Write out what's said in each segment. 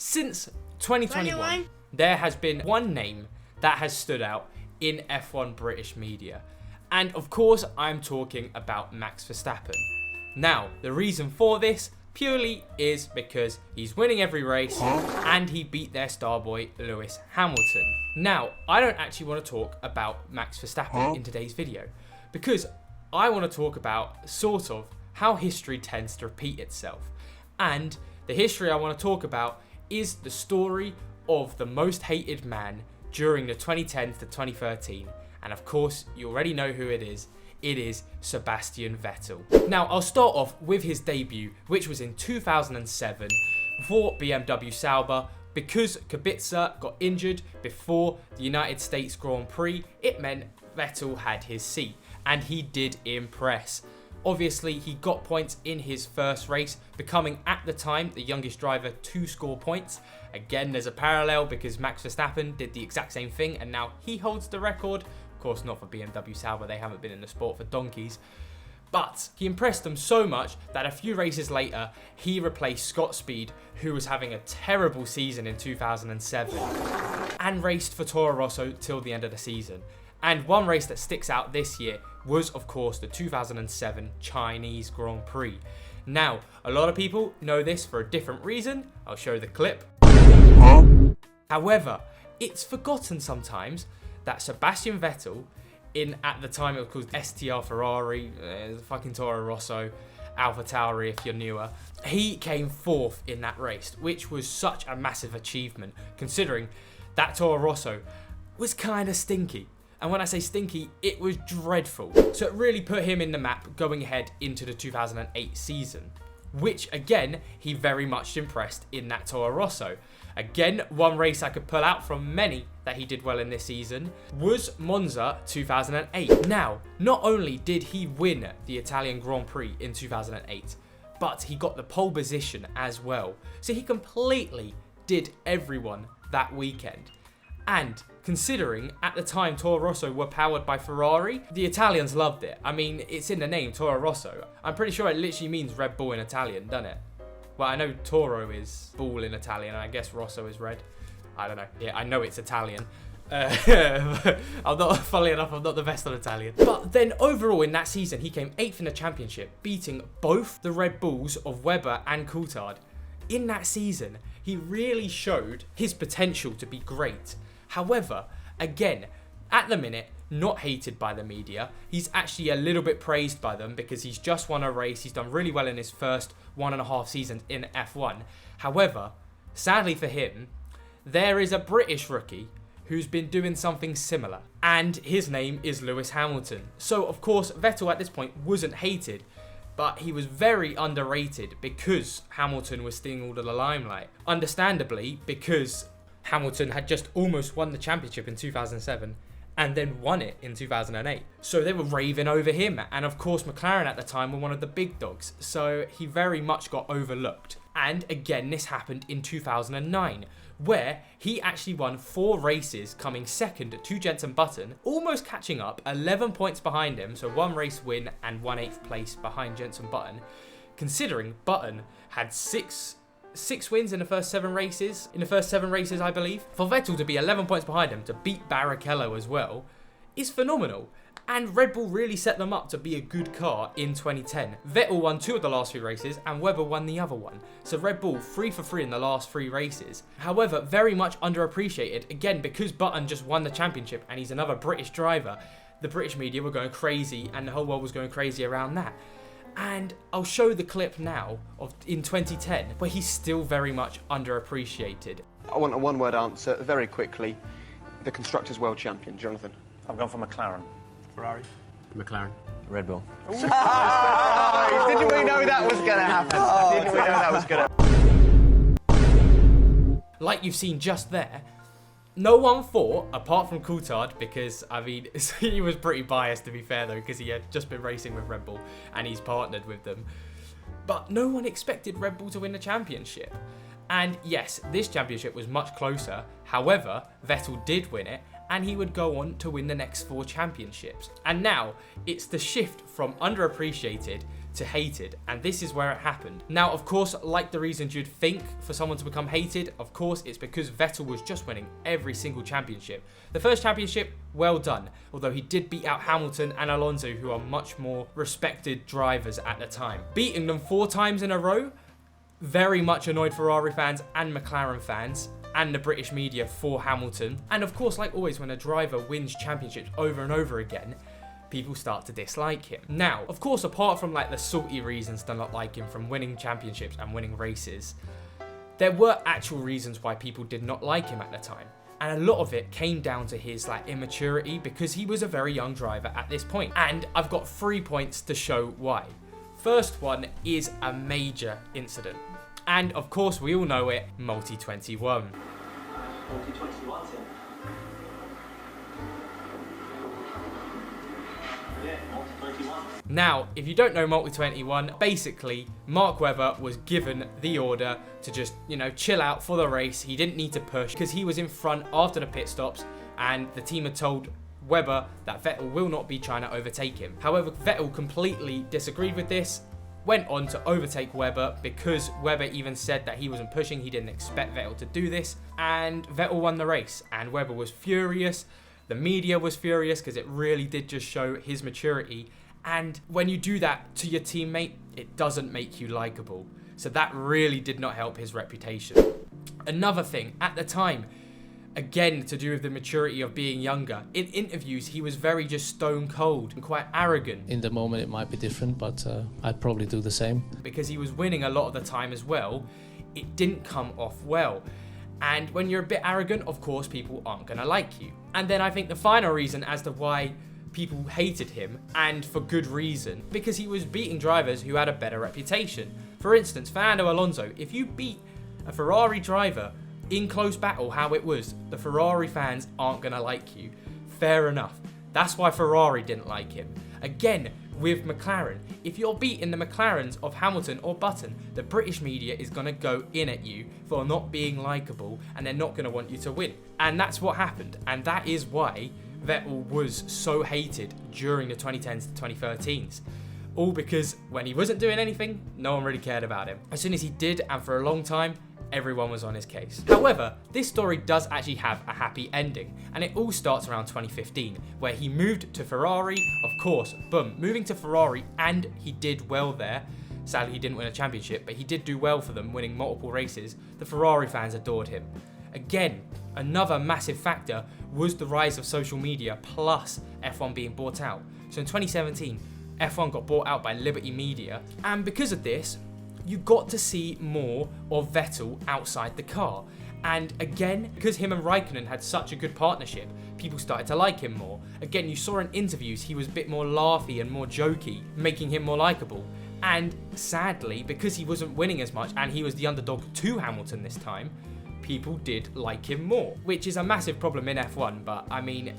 Since 2021, there has been one name that has stood out in F1 British media. And of course, I'm talking about Max Verstappen. Now, the reason for this purely is because he's winning every race and he beat their star boy Lewis Hamilton. Now, I don't actually want to talk about Max Verstappen in today's video because I want to talk about sort of how history tends to repeat itself. And the history I want to talk about is the story of the most hated man during the 2010 to 2013. And of course, you already know who it is. It is Sebastian Vettel. Now, I'll start off with his debut, which was in 2007 for BMW Sauber. Because Kubica got injured before the United States Grand Prix, it meant Vettel had his seat, and he did impress. Obviously, he got points in his first race, becoming at the time the youngest driver to score points. Again, there's a parallel because Max Verstappen did the exact same thing, and now he holds the record. Of course, not for BMW Sauber, they haven't been in the sport for donkeys. But he impressed them so much that a few races later, he replaced Scott Speed, who was having a terrible season in 2007, and raced for Toro Rosso till the end of the season. And one race that sticks out this year was, of course, the 2007 Chinese Grand Prix. Now, a lot of people know this for a different reason. I'll show the clip. However, it's forgotten sometimes that Sebastian Vettel, at the time it was called STR Ferrari, fucking Toro Rosso, Alpha Tauri if you're newer, he came fourth in that race, which was such a massive achievement considering that Toro Rosso was kind of stinky. And when I say stinky, it was dreadful. So it really put him in the map going ahead into the 2008 season, which again, he very much impressed in that Toro Rosso. Again, one race I could pull out from many that he did well in this season was Monza 2008. Now, not only did he win the Italian Grand Prix in 2008, but he got the pole position as well. So he completely did everyone that weekend. And considering at the time Toro Rosso were powered by Ferrari, the Italians loved it. I mean, it's in the name, Toro Rosso. I'm pretty sure it literally means Red Bull in Italian, doesn't it? Well, I know Toro is bull in Italian, and I guess Rosso is red. I don't know. Yeah, I know it's Italian. Funnily enough, I'm not the best on Italian. But then overall in that season, he came 8th in the championship, beating both the Red Bulls of Webber and Coulthard. In that season, he really showed his potential to be great. However, again, at the minute, not hated by the media. He's actually a little bit praised by them because he's just won a race. He's done really well in his first 1.5 seasons in F1. However, sadly for him, there is a British rookie who's been doing something similar, and his name is Lewis Hamilton. So, of course, Vettel at this point wasn't hated, but he was very underrated because Hamilton was stealing all of the limelight. Understandably, because Hamilton had just almost won the championship in 2007 and then won it in 2008. So they were raving over him. And of course, McLaren at the time were one of the big dogs. So he very much got overlooked. And again, this happened in 2009, where he actually won 4 races, coming second to Jenson Button, almost catching up, 11 points behind him. So 1 race win and 1/8th place behind Jenson Button. Considering Button had 6 wins in the first 7 races. In the first 7 races, I believe. For Vettel to be 11 points behind him, to beat Barrichello as well, is phenomenal. And Red Bull really set them up to be a good car in 2010. Vettel won 2 of the last 3 races and Webber won the other one. So Red Bull 3 for 3 in the last 3 races. However, very much underappreciated, again, because Button just won the championship and he's another British driver. The British media were going crazy and the whole world was going crazy around that. And I'll show the clip now of in 2010, where he's still very much underappreciated. I want a one-word answer, very quickly. The Constructors' World Champion, Jonathan. I've gone for McLaren. Ferrari. McLaren. Red Bull. Didn't we know that was going to happen? Didn't we know that was going to happen? Like you've seen just there, no one thought, apart from Coulthard, because, I mean, he was pretty biased to be fair though, because he had just been racing with Red Bull and he's partnered with them. But no one expected Red Bull to win the championship. And yes, this championship was much closer. However, Vettel did win it and he would go on to win the next 4 championships. And now it's the shift from underappreciated to hated, and this is where it happened. Now, of course, like the reasons you'd think for someone to become hated, of course, it's because Vettel was just winning every single championship. The first championship, well done, although he did beat out Hamilton and Alonso, who are much more respected drivers at the time. Beating them 4 times in a row, very much annoyed Ferrari fans and McLaren fans and the British media for Hamilton. And of course, like always, when a driver wins championships over and over again, people start to dislike him. Now, of course, apart from like the salty reasons to not like him from winning championships and winning races, there were actual reasons why people did not like him at the time. And a lot of it came down to his like immaturity, because he was a very young driver at this point. And I've got 3 points to show why. First one is a major incident. And of course, we all know it, Multi-21. Multi-21, Tim. Yeah, Multi-21. Now, if you don't know Multi-21, basically, Mark Webber was given the order to just, chill out for the race. He didn't need to push because he was in front after the pit stops, and the team had told Webber that Vettel will not be trying to overtake him. However, Vettel completely disagreed with this, went on to overtake Webber, because Webber even said that he wasn't pushing, he didn't expect Vettel to do this, and Vettel won the race, and Webber was furious. The media was furious because it really did just show his maturity, and when you do that to your teammate, it doesn't make you likable. So that really did not help his reputation. Another thing, at the time, again, to do with the maturity of being younger, in interviews, he was very just stone cold and quite arrogant. In the moment, it might be different, but I'd probably do the same. Because he was winning a lot of the time as well, it didn't come off well. And when you're a bit arrogant, of course, people aren't going to like you. And then I think the final reason as to why people hated him, and for good reason, because he was beating drivers who had a better reputation. For instance, Fernando Alonso, if you beat a Ferrari driver in close battle, how it was, the Ferrari fans aren't going to like you. Fair enough. That's why Ferrari didn't like him. Again, with McLaren, if you're beating the McLarens of Hamilton or Button, the British media is going to go in at you for not being likable, and they're not going to want you to win. And that's what happened. And that is why Vettel was so hated during the 2010s to 2013s. All because when he wasn't doing anything, no one really cared about him. As soon as he did, and for a long time, everyone was on his case. However, this story does actually have a happy ending, and it all starts around 2015, where he moved to Ferrari, of course, boom, moving to Ferrari, and he did well there. Sadly, he didn't win a championship, but he did do well for them, winning multiple races. The Ferrari fans adored him. Again, another massive factor was the rise of social media, plus F1 being bought out. So in 2017, F1 got bought out by Liberty Media, and because of this, you got to see more of Vettel outside the car. And again, because him and Raikkonen had such a good partnership, people started to like him more. Again, you saw in interviews he was a bit more laughy and more jokey, making him more likable. And sadly, because he wasn't winning as much and he was the underdog to Hamilton this time, people did like him more, which is a massive problem in F1. But I mean,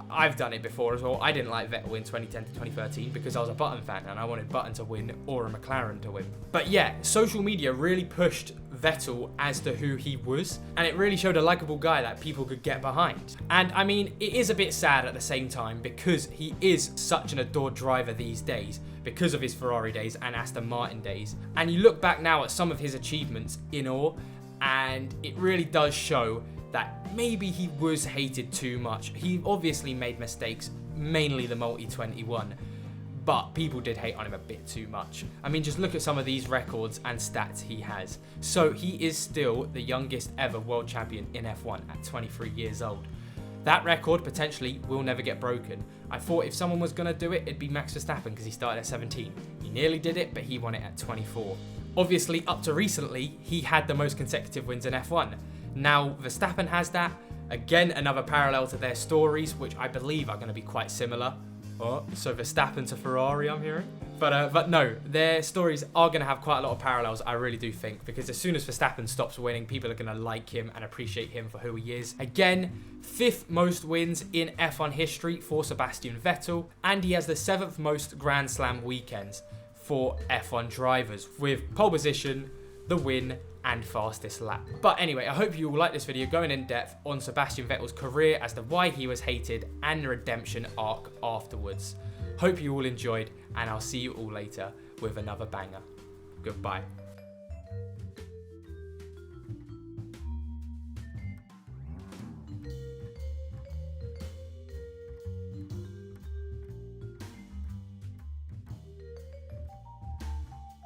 I've done it before as well. I didn't like Vettel in 2010 to 2013 because I was a Button fan and I wanted Button to win or a McLaren to win. But yeah, social media really pushed Vettel as to who he was, and it really showed a likable guy that people could get behind. And I mean, it is a bit sad at the same time because he is such an adored driver these days because of his Ferrari days and Aston Martin days. And you look back now at some of his achievements in awe, and it really does show that maybe he was hated too much. He obviously made mistakes, mainly the Multi-21, but people did hate on him a bit too much. I mean, just look at some of these records and stats he has. So he is still the youngest ever world champion in F1 at 23 years old. That record potentially will never get broken. I thought if someone was going to do it, it'd be Max Verstappen because he started at 17. He nearly did it, but he won it at 24. Obviously, up to recently, he had the most consecutive wins in F1. Now, Verstappen has that. Again, another parallel to their stories, which I believe are going to be quite similar. Oh, so Verstappen to Ferrari, I'm hearing. But no, their stories are going to have quite a lot of parallels, I really do think, because as soon as Verstappen stops winning, people are going to like him and appreciate him for who he is. Again, 5th most wins in F1 history for Sebastian Vettel, and he has the 7th most Grand Slam weekends for F1 drivers, with pole position, the win, and fastest lap. But anyway, I hope you all like this video going in depth on Sebastian Vettel's career as to why he was hated and the redemption arc afterwards. Hope you all enjoyed, and I'll see you all later. with another banger. Goodbye.